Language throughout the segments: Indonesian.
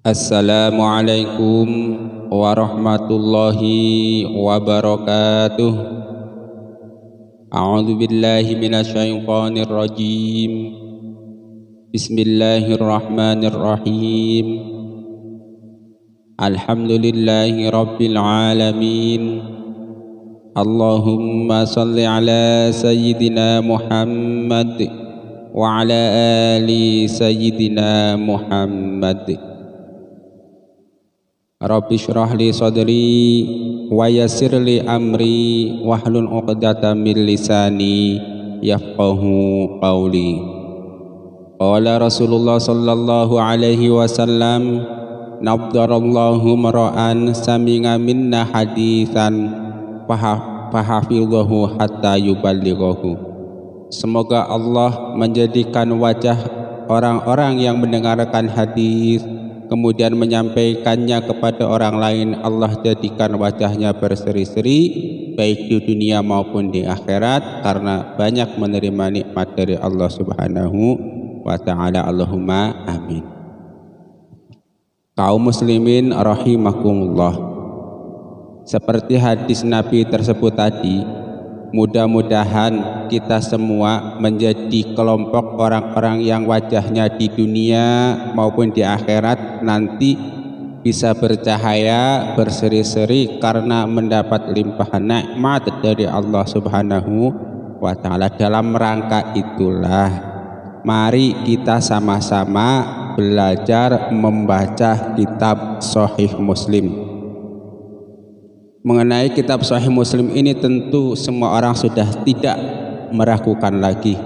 Assalamualaikum warahmatullahi wabarakatuh. A'udzu billahi minasyaitonir rajim. Bismillahirrahmanirrahim. Alhamdulillahi rabbil alamin. Allahumma salli ala sayyidina Muhammad wa ala ali sayyidina Muhammad. Rabbi shrah li sadri wa yassir li amri wahlul 'uqdatam min lisani yafqahu qawli. Qala Rasulullah sallallahu alaihi wasallam, nabdarallahu mar'an sami'a minna haditsan fahafidhahu hatta yuballighahu. Semoga Allah menjadikan wajah orang-orang yang mendengarkan hadis kemudian menyampaikannya kepada orang lain, Allah jadikan wajahnya berseri-seri baik di dunia maupun di akhirat karena banyak menerima nikmat dari Allah Subhanahu wa ta'ala. Allahumma amin. Kaum muslimin rahimakumullah, seperti hadis Nabi tersebut tadi, mudah-mudahan kita semua menjadi kelompok orang-orang yang wajahnya di dunia maupun di akhirat nanti bisa bercahaya, berseri-seri karena mendapat limpahan nikmat dari Allah Subhanahu wa ta'ala. Dalam rangka itulah mari kita sama-sama belajar membaca kitab Sahih Muslim. Mengenai kitab Sahih Muslim ini tentu semua orang sudah tidak meragukan lagi,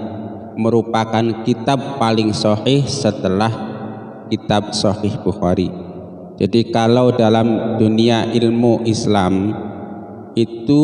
merupakan kitab paling sahih setelah kitab Sahih Bukhari. Jadi kalau dalam dunia ilmu Islam itu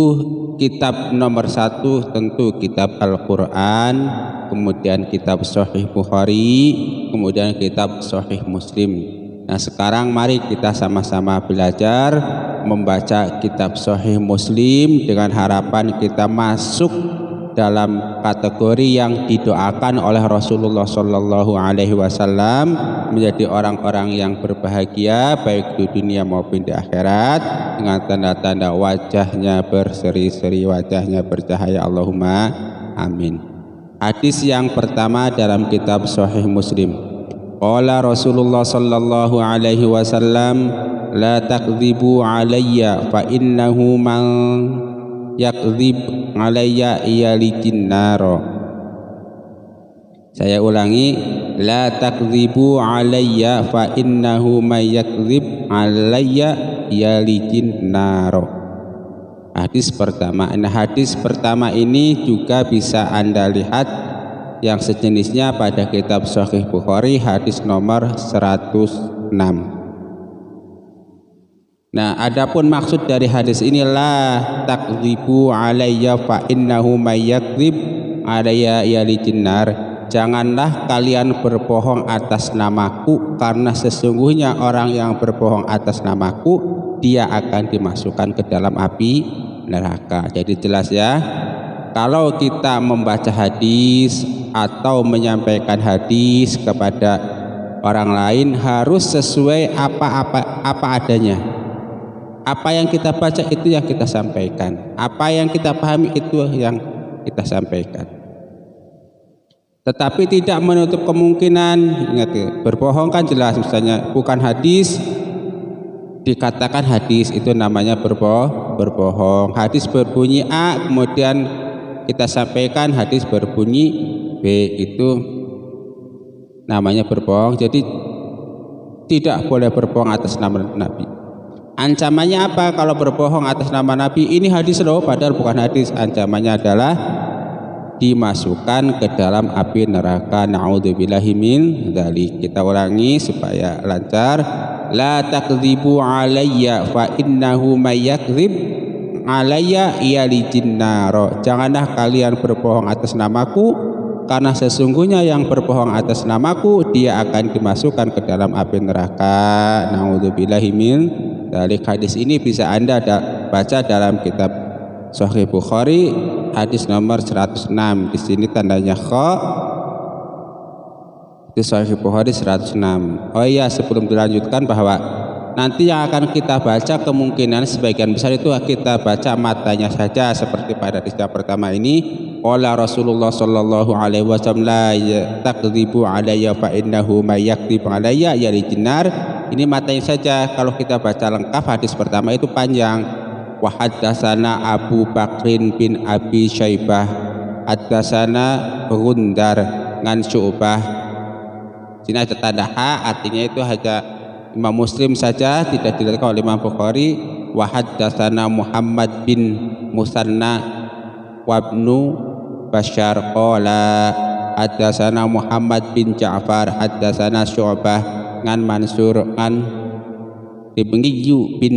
kitab nomor satu tentu kitab Al-Quran, kemudian kitab Sahih Bukhari, kemudian kitab Sahih Muslim. Nah sekarang mari kita sama-sama belajar membaca kitab Sahih Muslim dengan harapan kita masuk dalam kategori yang didoakan oleh Rasulullah Sallallahu Alaihi Wasallam menjadi orang-orang yang berbahagia baik di dunia maupun di akhirat dengan tanda-tanda wajahnya berseri-seri, wajahnya bercahaya. Allahumma amin. Hadis yang pertama dalam kitab Sahih Muslim. Qala Rasulullah sallallahu alaihi wasallam, la takdzibu alayya fa innahu man yakdzib alayya yalijin naro. Saya ulangi, la takdzibu alayya fa innahu man yakdzib alayya yalijin naro. Hadis pertama. Nah, hadis pertama ini juga bisa Anda lihat yang sejenisnya pada kitab Sahih Bukhari hadis nomor 106. Nah, adapun maksud dari hadis ini la takdzibu alayya fa innahu may yakdzib alayya yalijin nar. Janganlah kalian berbohong atas namaku karena sesungguhnya orang yang berbohong atas namaku dia akan dimasukkan ke dalam api neraka. Jadi jelas ya. Kalau kita membaca hadis atau menyampaikan hadis kepada orang lain harus sesuai apa adanya. Apa yang kita baca itu yang kita sampaikan. Apa yang kita pahami itu yang kita sampaikan. Tetapi tidak menutup kemungkinan, ingat ya, berbohong kan jelas, misalnya bukan hadis dikatakan hadis itu namanya berbohong. Hadis berbunyi A kemudian kita sampaikan hadis berbunyi B, itu namanya berbohong. Jadi tidak boleh berbohong atas nama Nabi. Ancamannya apa kalau berbohong atas nama Nabi? Ini hadis loh, padahal bukan hadis. Ancamannya adalah dimasukkan ke dalam api neraka. Na'udzubillahi min dzalik. Kita ulangi supaya lancar. La takdzibu alayya fa innahu may yakdzib alayya yalijin naro. Janganlah kalian berbohong atas namaku karena sesungguhnya yang berbohong atas namaku dia akan dimasukkan ke dalam api neraka. Na'udzubillahi min dzalik. Hadis ini bisa Anda baca dalam kitab Sahih Bukhari hadis nomor 106. Di sini tandanya kha Itu Sahih Bukhari 106. Oh iya, sebelum dilanjutkan bahwa nanti yang akan kita baca kemungkinan sebagian besar itu kita baca matanya saja seperti pada hadis yang pertama ini. Qala Rasulullah sallallahu alaihi wasallam la takdzibu alayya fa innahu may yakdzib alayya yalijnar. Ini matanya saja. Kalau kita baca lengkap hadis pertama itu panjang. Wa haddatsana Abu Bakrin bin Abi Syaibah haddatsana Gundar ngan Syu'bah. Sini ada tanda ha, artinya itu hanya Imam Muslim saja, tidak diriwayatkan oleh Imam Bukhari. Wa haddatsana Muhammad bin Musanna wa ibnu Bashar qala haddatsana Muhammad bin Ja'far haddatsana Syu'bah ngan Mansur ngan Ibnu bin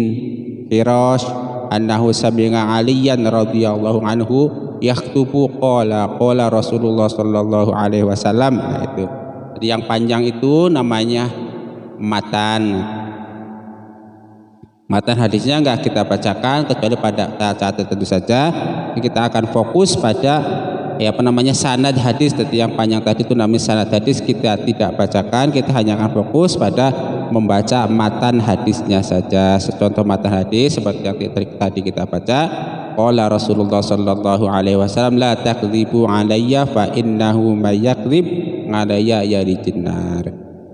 Hirash annahu sami'a Aliyan radhiyallahu anhu yaktubu qala Rasulullah sallallahu alaihi wasallam. Nah, itu. Jadi yang panjang itu namanya matan. Matan hadisnya enggak kita bacakan kecuali pada saat tertentu saja. Kita akan fokus pada sanad hadis. Tadi yang panjang tadi itu namanya sanad hadis, kita tidak bacakan, kita hanya akan fokus pada membaca matan hadisnya saja. Contoh matan hadis seperti yang tadi kita baca, qala Rasulullah sallallahu alaihi wasallam la takdzibu alayya fa innahu may yakdzib alayya yalijnar.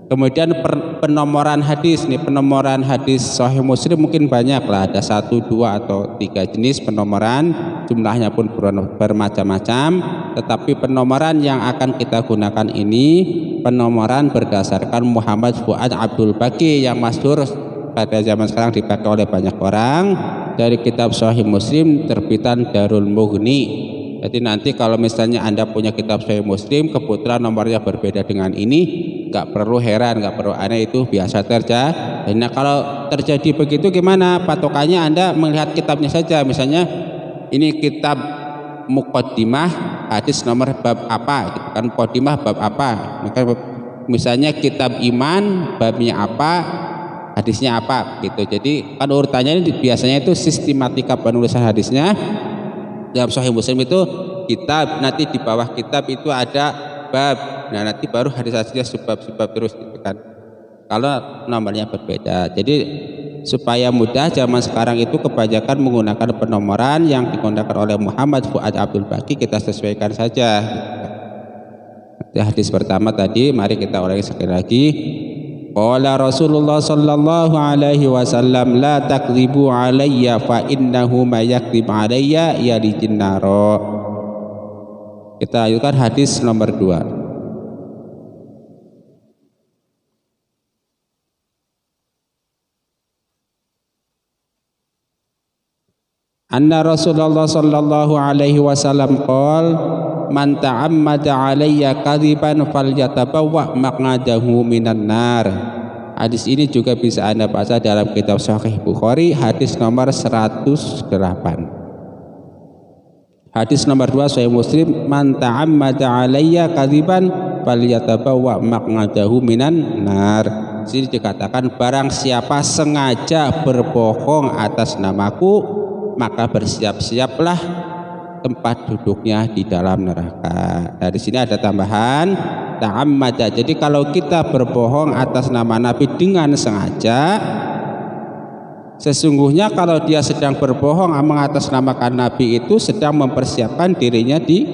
Kemudian penomoran hadis nih, penomoran hadis Sahih Muslim mungkin banyak lah, ada 1, 2 atau 3 jenis penomoran, jumlahnya pun bermacam-macam. Tetapi penomoran yang akan kita gunakan ini penomoran berdasarkan Muhammad Fuad Abdul Baqi yang masyhur pada zaman sekarang dipakai oleh banyak orang, dari kitab Sahih Muslim terbitan Darul Mughni. Jadi nanti kalau misalnya Anda punya kitab Sahih Muslim kebetulan nomornya berbeda dengan ini, nggak perlu heran, nggak perlu aneh, itu biasa terjadi. Nah kalau terjadi begitu gimana patokannya? Anda melihat kitabnya saja, misalnya ini kitab Muqaddimah hadis nomor bab apa gitu kan, Muqaddimah bab apa, maka misalnya kitab iman babnya apa, hadisnya apa gitu. Jadi kan urutannya ini biasanya itu sistematika penulisan hadisnya. Dalam Sahih Muslim itu kitab, nanti di bawah kitab itu ada bab, nah nanti baru hadis-hadisnya sebab terus gitu kan, kalau nomornya berbeda. Jadi supaya mudah, zaman sekarang itu kebanyakan menggunakan penomoran yang digunakan oleh Muhammad Fuad Abdul Baqi, kita sesuaikan saja. Hadis pertama tadi mari kita ulangi sekali lagi. Qala Rasulullah sallallahu alaihi wasallam la takdzibu alayya fa innahu may yakdzib alayya yalijin naro. Kita lanjutkan hadis nomor 2. Anna Rasulullah sallallahu alaihi wasallam qala man ta'ammada alayya kadziban falyatabawwa maq'adahu minan nar. Hadis ini juga bisa Anda baca dalam kitab Sahih Bukhari hadis nomor 108. Hadis nomor 2 Sahih Muslim, man ta'ammada alayya kadziban falyatabawwa maq'adahu minan nar. Sini dikatakan barang siapa sengaja berbohong atas namaku, maka bersiap-siaplah tempat duduknya di dalam neraka. Dari sini ada tambahan ta'ammada. Jadi kalau kita berbohong atas nama Nabi dengan sengaja, sesungguhnya kalau dia sedang berbohong mengatasnamakan Nabi itu sedang mempersiapkan dirinya di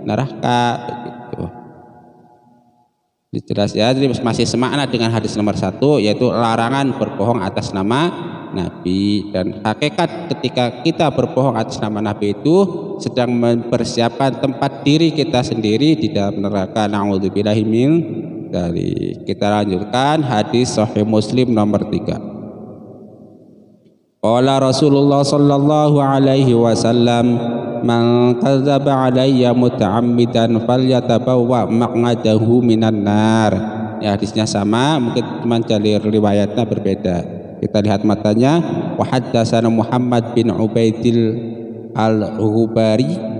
neraka. Begitu. Jelas ya. Jadi masih semakna dengan hadis nomor 1, yaitu larangan berbohong atas nama Nabi. Dan hakikat ketika kita berbohong atas nama Nabi itu sedang mempersiapkan tempat diri kita sendiri di dalam neraka. Na'udzubillahi min dzalik. Kita lanjutkan hadis Sahih Muslim nomor 3. Qala Rasulullah sallallahu alaihi wasallam man kadzdzaba alayya muta'ammidan falyatabawwa maq'adahu minan nar. Ya, hadisnya sama, mungkin cuma jalur riwayatnya berbeda. Kita lihat matanya. Wa haddatsana Muhammad bin Ubaidil Al-Ghubari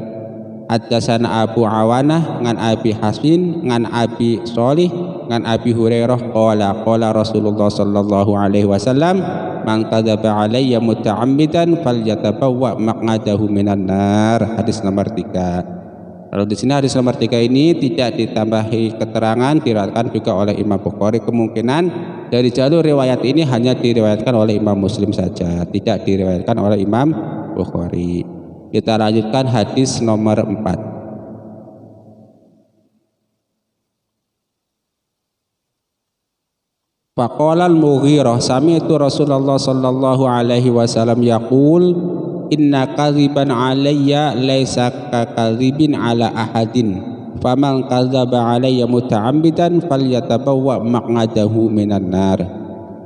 haddatsana Abu Awanah ngan Abi Hasin ngan Abi Shalih ngan Abi Hurairah qala Rasulullah sallallahu alaihi wasallam man kadzdzaba alayya muta'ammidan falyatabawwa maq'adahu minan nar. Hadis nomor 3. Kalau di sini hadis nomor 3 ini tidak ditambahi keterangan, diriwayatkan juga oleh Imam Bukhari. Kemungkinan dari jalur riwayat ini hanya diriwayatkan oleh Imam Muslim saja, tidak diriwayatkan oleh Imam Bukhari. Kita lanjutkan hadis nomor 4. Faqala al-Mughirah sami'tu Rasulullah sallallahu alaihi wasallam yaqul inna kadhiban alayya laisa kakadzibin ala ahadin faman kadzaba alayya muta'ammidan falyatabawwa maq'adahu minan nar.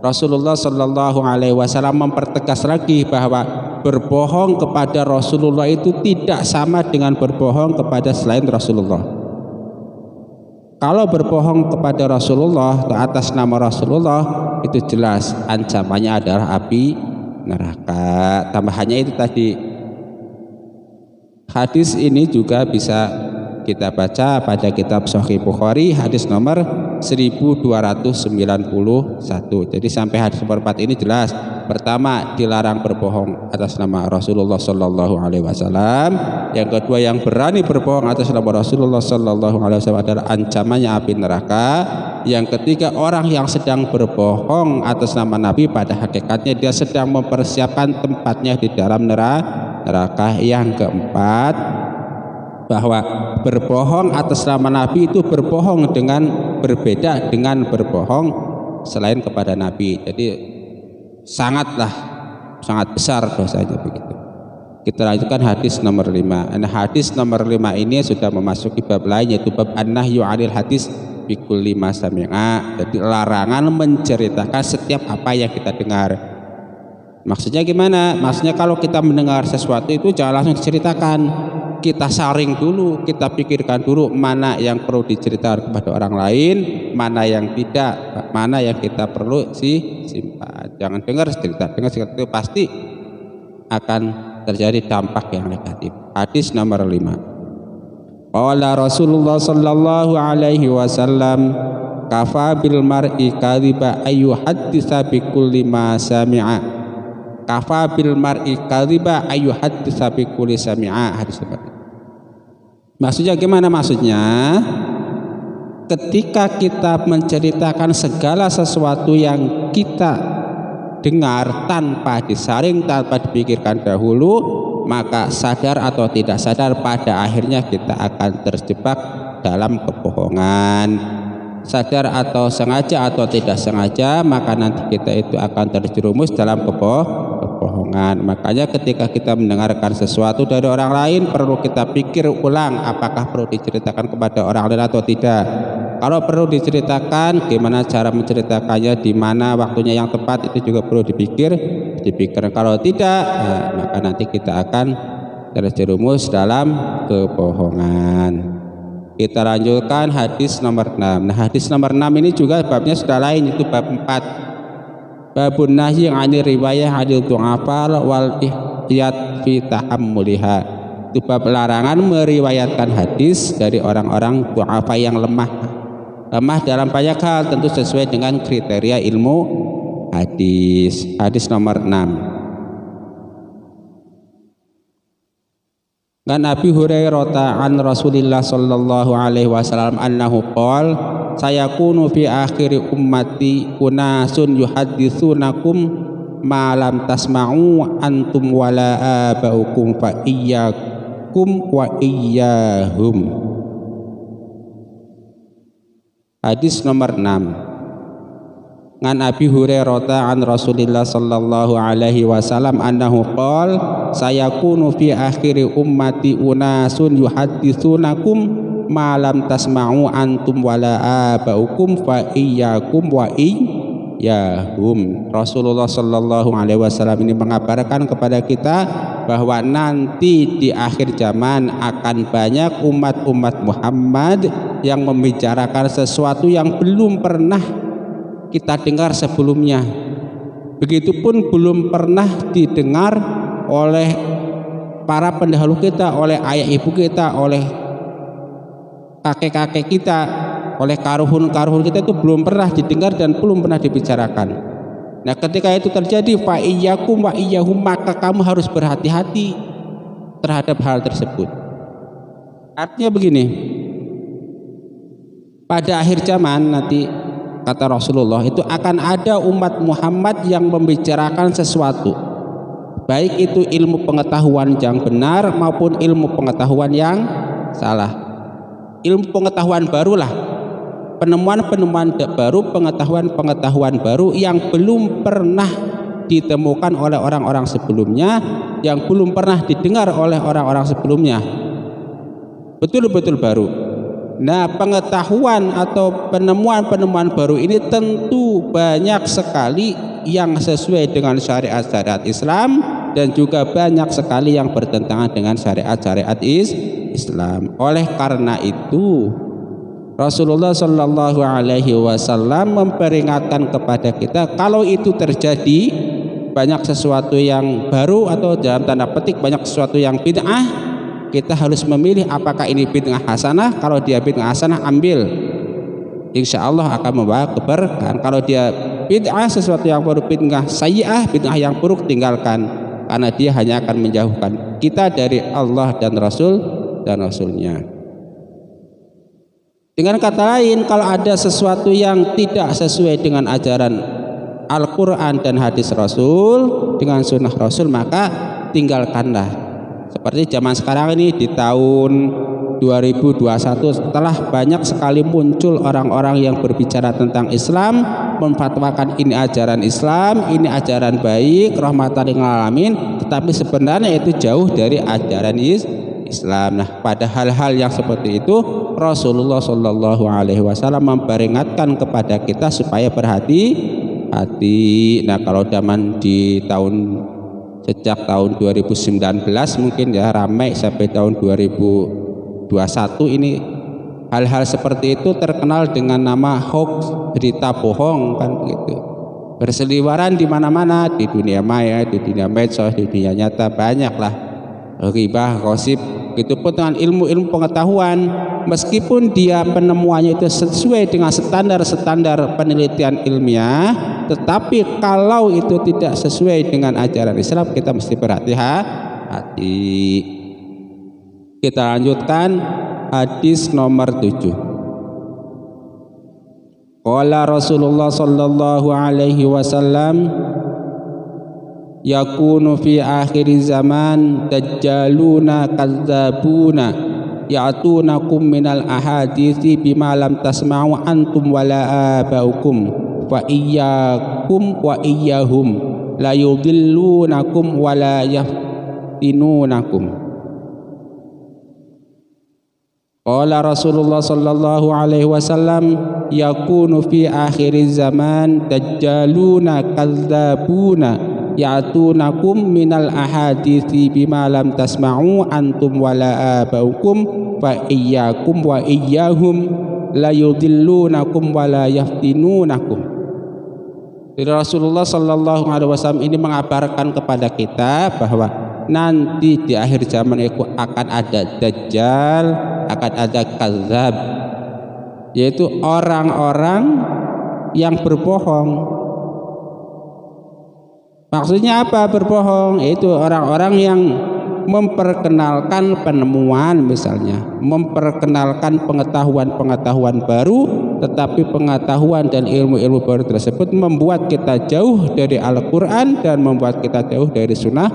Rasulullah sallallahu alaihi wasallam mempertegas lagi bahwa berbohong kepada Rasulullah itu tidak sama dengan berbohong kepada selain Rasulullah. Kalau berbohong kepada Rasulullah atas nama Rasulullah itu jelas ancamannya adalah api neraka. Tambahannya itu tadi, hadis ini juga bisa kita baca pada kitab Sahih Bukhari hadis nomor 1291. Jadi sampai hadis nomor 4 ini jelas. Pertama, dilarang berbohong atas nama Rasulullah sallallahu alaihi wasallam. Yang kedua, yang berani berbohong atas nama Rasulullah sallallahu alaihi wasallam adalah ancamannya api neraka. Yang ketiga, orang yang sedang berbohong atas nama Nabi pada hakikatnya dia sedang mempersiapkan tempatnya di dalam neraka. Yang keempat, bahwa berbohong atas nama Nabi itu berbohong dengan berbeda dengan berbohong selain kepada Nabi. Jadi sangat besar dosanya begitu. Kita lanjutkan hadis nomor 5. Nah, hadis nomor 5 ini sudah memasuki bab lain, yaitu bab an-nahyu 'anil hadis bi kulli ma sami'a. Jadi larangan menceritakan setiap apa yang kita dengar. Maksudnya gimana? Maksudnya kalau kita mendengar sesuatu itu jangan langsung diceritakan. Kita saring dulu, kita pikirkan dulu mana yang perlu diceritakan kepada orang lain, mana yang tidak, mana yang kita perlu simpan. Jangan dengar cerita itu pasti akan terjadi dampak yang negatif. Hadis nomor 5. Qala Rasulullah sallallahu alaihi wasallam kafa bil mar'i kadhiba ayu haddisa bi kulli ma sami'a. Kafa bil mar'i kadhiba ayu haddisa bi kulli sami'a. Hadis nomor. Maksudnya gimana? Maksudnya ketika kita menceritakan segala sesuatu yang kita dengar tanpa disaring, tanpa dipikirkan dahulu, maka sadar atau tidak sadar pada akhirnya kita akan terjebak dalam kebohongan. Sadar atau sengaja atau tidak sengaja, maka nanti kita itu akan terjerumus dalam kebohongan. Makanya ketika kita mendengarkan sesuatu dari orang lain, perlu kita pikir ulang apakah perlu diceritakan kepada orang lain atau tidak. Kalau perlu diceritakan, gimana cara menceritakannya, di mana waktunya yang tepat, itu juga perlu dipikir. Kalau tidak, maka nanti kita akan terjerumus dalam kebohongan. Kita lanjutkan hadis nomor 6. Nah, hadis nomor 6 ini juga babnya sudah lain, itu bab 4. Babun nahyi 'anil riwayah 'anil du'afal wal ihtiyat fi tahammuliha. Itu bab larangan meriwayatkan hadis dari orang-orang du'afa yang lemah dalam banyak hal, tentu sesuai dengan kriteria ilmu hadis. Hadis nomor 6. Kan Abi Hurairah an Rasulillah sallallahu alaihi wasallam annahu qol sayakunu fi akhiri ummati unasun yuhadditsunakum ma lam tasma'u antum wala abaukum fa iyyakum wa iyyahum. Hadis nomor 6. Ngan Abi Hurairah an Rasulillah sallallahu alaihi wasallam annahu qol sayakunu fi akhiri ummati unasun yuhadditsunakum ma lam tasma'u antum wala abaukum fa iyyakum wa iyyahum. Rasulullah sallallahu alaihi wasallam ini mengabarkan kepada kita bahwa nanti di akhir zaman akan banyak umat-umat Muhammad yang membicarakan sesuatu yang belum pernah kita dengar sebelumnya. Begitupun belum pernah didengar oleh para pendahulu kita, oleh ayah ibu kita, oleh kakek-kakek kita, oleh karuhun-karuhun kita, itu belum pernah didengar dan belum pernah dibicarakan. Nah, ketika itu terjadi fa iyyakum wa iyyahum, maka kamu harus berhati-hati terhadap hal tersebut. Artinya begini, pada akhir zaman nanti kata Rasulullah itu akan ada umat Muhammad yang membicarakan sesuatu, baik itu ilmu pengetahuan yang benar maupun ilmu pengetahuan yang salah. Ilmu pengetahuan barulah, penemuan-penemuan baru, pengetahuan-pengetahuan baru yang belum pernah ditemukan oleh orang-orang sebelumnya, yang belum pernah didengar oleh orang-orang sebelumnya, betul-betul baru. Nah, pengetahuan atau penemuan-penemuan baru ini tentu banyak sekali yang sesuai dengan syariat-syariat Islam dan juga banyak sekali yang bertentangan dengan syariat-syariat Islam. Oleh karena itu, Rasulullah Shallallahu Alaihi Wasallam memperingatkan kepada kita kalau itu terjadi, banyak sesuatu yang baru atau dalam tanda petik banyak sesuatu yang bid'ah, kita harus memilih apakah ini bid'ah hasanah. Kalau dia bid'ah hasanah, ambil, insya Allah akan membawa keberkahan. Kalau dia bid'ah sesuatu yang baru, bid'ah sayyi'ah, bid'ah yang buruk, tinggalkan, karena dia hanya akan menjauhkan kita dari Allah dan Rasulnya. Dengan kata lain, kalau ada sesuatu yang tidak sesuai dengan ajaran Al-Quran dan hadis Rasul, dengan sunnah Rasul, maka tinggalkanlah. Seperti zaman sekarang ini di tahun 2021, setelah banyak sekali muncul orang-orang yang berbicara tentang Islam, memfatwakan ini ajaran Islam, ini ajaran baik, rahmatan lil alamin, tetapi sebenarnya itu jauh dari ajaran Islam. Nah, pada hal-hal yang seperti itu Rasulullah Shallallahu Alaihi Wasallam memperingatkan kepada kita supaya berhati-hati. Nah, kalau zaman di sejak tahun 2019 mungkin ya ramai sampai tahun 2021 ini hal-hal seperti itu terkenal dengan nama hoax, berita bohong kan gitu. Berseliweran di mana-mana, di dunia maya, di dunia medsos, di dunia nyata, banyaklah ghibah, gosip. Itu pun dengan ilmu-ilmu pengetahuan, meskipun dia penemuannya itu sesuai dengan standar-standar penelitian ilmiah, tetapi kalau itu tidak sesuai dengan ajaran Islam, kita mesti berhati-hati. Kita lanjutkan hadis nomor 7. Qala Rasulullah sallallahu alaihi wasallam, yakunu fi akhir zaman dajjaluna kadzabuna ya'tunakum minal ahadithi bima lam tasma'u antum wala abaukum wa iyyakum wa iyyahum la yudillunakum wala yaftinunakum. Qala Rasulullah sallallahu alaihi wasallam, yakunu fi akhir zaman dajjaluna kadzabuna ya'tunakum minal ahadithi bima lam tasma'u antum wala abaukum fa iyyakum wa iyyahum la yudillunakum wala yaftinunakum. Jadi Rasulullah sallallahu alaihi wasallam ini mengabarkan kepada kita bahwa nanti di akhir zaman itu akan ada dajjal, akan ada kadzab, yaitu orang-orang yang berbohong. Maksudnya apa berbohong? Itu orang-orang yang memperkenalkan penemuan, misalnya memperkenalkan pengetahuan-pengetahuan baru, tetapi pengetahuan dan ilmu-ilmu baru tersebut membuat kita jauh dari Al-Quran dan membuat kita jauh dari sunnah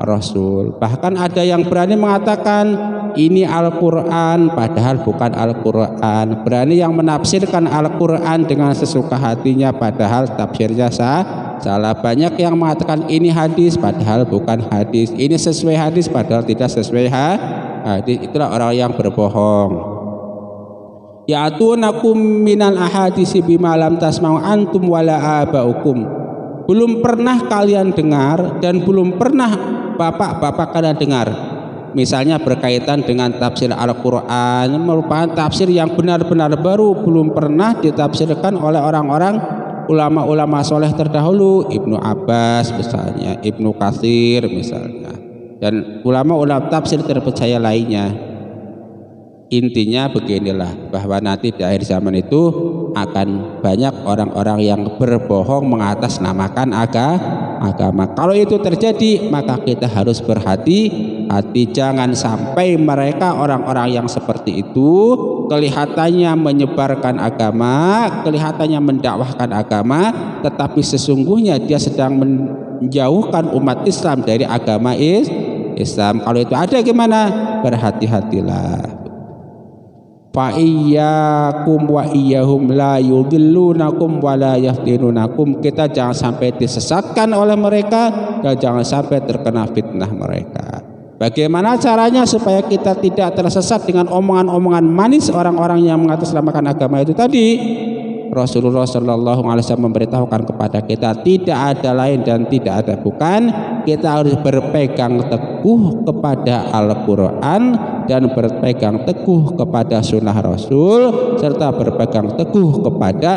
Rasul. Bahkan ada yang berani mengatakan ini Al-Quran padahal bukan Al-Quran, berani yang menafsirkan Al-Quran dengan sesuka hatinya padahal tafsirnya salah. Banyak yang mengatakan ini hadis padahal bukan hadis, ini sesuai hadis padahal tidak sesuai hadis. Itulah orang yang berbohong. Ya'tunakum minal ahadisi bima lam tasma'u antum wala abaukum. Belum pernah kalian dengar dan belum pernah bapak-bapak kalian dengar. Misalnya berkaitan dengan tafsir Al-Quran, merupakan tafsir yang benar-benar baru, belum pernah ditafsirkan oleh orang-orang ulama-ulama soleh terdahulu, Ibnu Abbas misalnya, Ibnu Katsir misalnya, dan ulama-ulama tafsir terpercaya lainnya. Intinya beginilah, bahwa nanti di akhir zaman itu akan banyak orang-orang yang berbohong mengatasnamakan agama. Kalau itu terjadi, maka kita harus berhati-hati. hati. Jangan sampai mereka orang-orang yang seperti itu kelihatannya menyebarkan agama, kelihatannya mendakwahkan agama, tetapi sesungguhnya dia sedang menjauhkan umat Islam dari agama Islam. Kalau itu ada gimana? Berhati-hatilah. Fa iyyakum wa iyyahum la yudillunakum wa la yaftinunakum. Kita jangan sampai disesatkan oleh mereka dan jangan sampai terkena fitnah mereka. Bagaimana caranya supaya kita tidak tersesat dengan omongan-omongan manis orang-orang yang mengatasnamakan agama itu tadi? Rasulullah Shallallahu Alaihi Wasallam memberitahukan kepada kita, tidak ada lain dan tidak ada bukan, kita harus berpegang teguh kepada Al-Quran dan berpegang teguh kepada Sunnah Rasul serta berpegang teguh kepada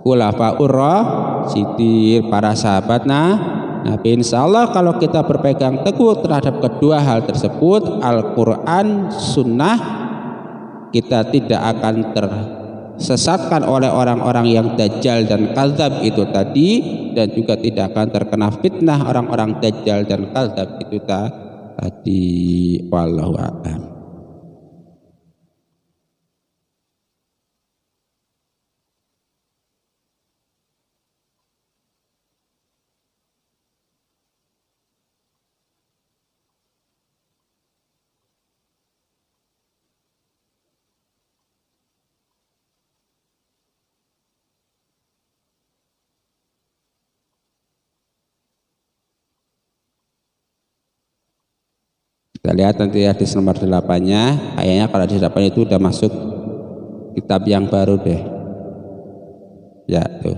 Khulafaur Rasyidin, para sahabat Nabi. Insya Allah kalau kita berpegang teguh terhadap kedua hal tersebut, Al-Quran, Sunnah, kita tidak akan tersesatkan oleh orang-orang yang dajjal dan kadzab itu tadi, dan juga tidak akan terkena fitnah orang-orang dajjal dan kadzab itu tadi. Wallahu a'lam. Kita lihat nanti hadis nomor 8-nya. Kayaknya kalau hadis 8 itu udah masuk kitab yang baru deh. Ya tuh.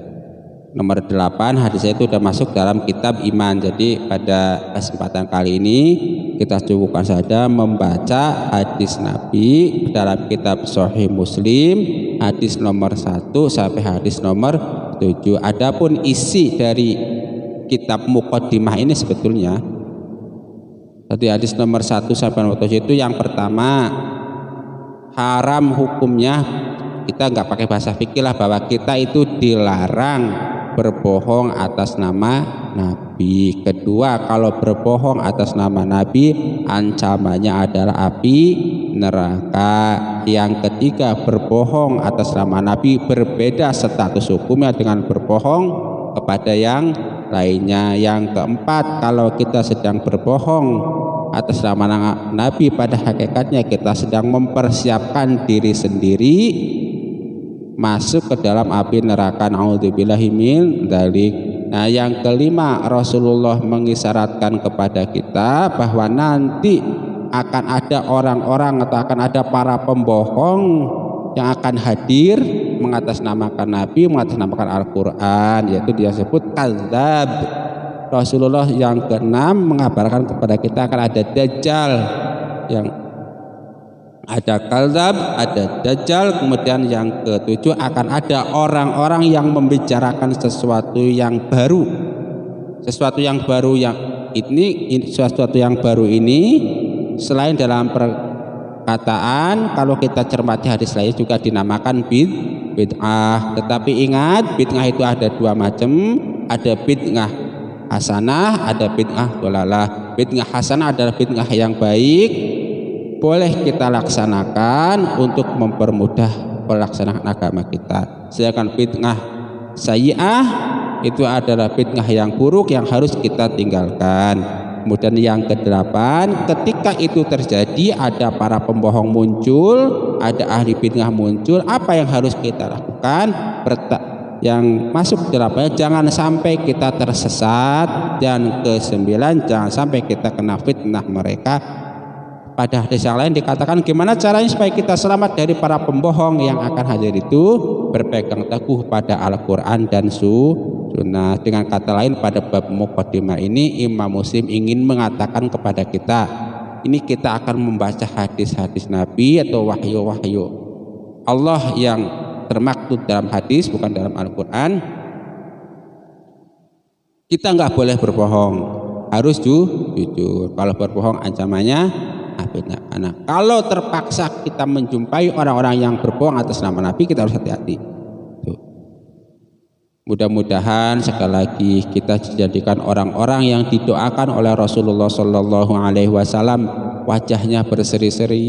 Nomor 8 hadisnya itu udah masuk dalam kitab iman. Jadi pada kesempatan kali ini kita cukupkan saja membaca hadis Nabi dalam kitab Sahih Muslim, hadis nomor 1 sampai hadis nomor 7. Adapun isi dari kitab Muqaddimah ini sebetulnya tadi hadis nomor 1 sampai nomor 7 itu yang pertama, haram hukumnya, kita nggak pakai bahasa fikih lah, bahwa kita itu dilarang berbohong atas nama Nabi. Kedua, kalau berbohong atas nama Nabi ancamannya adalah api neraka. Yang ketiga, berbohong atas nama Nabi berbeda status hukumnya dengan berbohong kepada yang lainnya. Yang keempat, kalau kita sedang berbohong atas nama Nabi, pada hakikatnya kita sedang mempersiapkan diri sendiri masuk ke dalam api neraka. Naudzubillahi min dzalik. Nah, yang kelima, Rasulullah mengisyaratkan kepada kita bahwa nanti akan ada orang-orang atau akan ada para pembohong yang akan hadir mengatasnamakan Nabi, mengatasnamakan Al-Quran, yaitu dia sebut kadzab. Rasulullah yang keenam mengabarkan kepada kita akan ada dajjal, yang ada kadzab, ada dajjal. Kemudian yang ketujuh akan ada orang-orang yang membicarakan sesuatu yang baru. Sesuatu yang baru yang ini selain dalam perkataan, kalau kita cermati hadis lain juga dinamakan bid'ah. Tetapi ingat, bid'ah itu ada dua macam, ada bid'ah hasanah, ada bid'ah dhalalah. Bid'ah hasanah adalah bid'ah yang baik, boleh kita laksanakan untuk mempermudah pelaksanaan agama kita. Sedangkan bid'ah sayyi'ah itu adalah bid'ah yang buruk yang harus kita tinggalkan. Kemudian yang kedelapan, ketika itu terjadi ada para pembohong muncul, ada ahli bid'ah muncul, apa yang harus kita lakukan? Yang masuk delapannya, jangan sampai kita tersesat. Dan kesembilan, jangan sampai kita kena fitnah mereka. Pada hadis yang lain dikatakan gimana caranya supaya kita selamat dari para pembohong yang akan hadir itu? Berpegang teguh pada Al-Quran dan Sunnah. Dengan kata lain, pada bab Muqaddimah ini Imam Muslim ingin mengatakan kepada kita, ini kita akan membaca hadis-hadis Nabi atau wahyu-wahyu Allah yang termaktub dalam hadis, bukan dalam Al-Quran. Kita nggak boleh berbohong, harus jujur. Kalau berbohong ancamannya fitnah. Nah, kalau terpaksa kita menjumpai orang-orang yang berbohong atas nama Nabi, kita harus hati-hati. Mudah-mudahan sekali lagi kita dijadikan orang-orang yang didoakan oleh Rasulullah Shallallahu Alaihi Wasallam, wajahnya berseri-seri,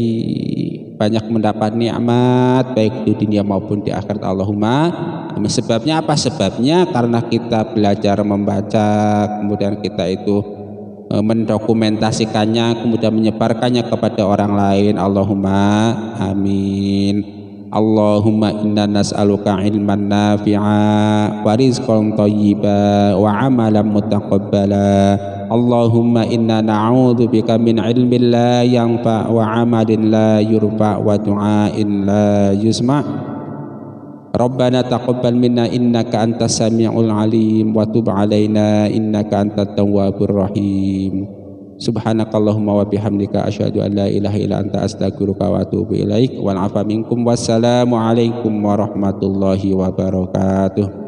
banyak mendapat nikmat baik di dunia maupun di akhirat. Allahumma amin. Sebabnya apa? Sebabnya karena kita belajar membaca, kemudian kita itu mendokumentasikannya, kemudian menyebarkannya kepada orang lain. Allahumma amin. Allahumma inna nas'aluka ilman nafi'a wa rizqan thayyiba wa amalan mutaqabbala. Allahumma inna na'udzubika min ilmin la yanfa' wa amalin la yurfa' wa du'ain la yusma'. Rabbana taqabbal minna innaka antas sami'ul alim wa tub alaina innaka antat tawwabur rahim. Subhanakallahumma wa bihamdika asyhadu an la ilaha illa anta astaghfiruka wa atubu ilaik. Wal afa minkum. Wassalamu alaikum warahmatullahi wabarakatuh.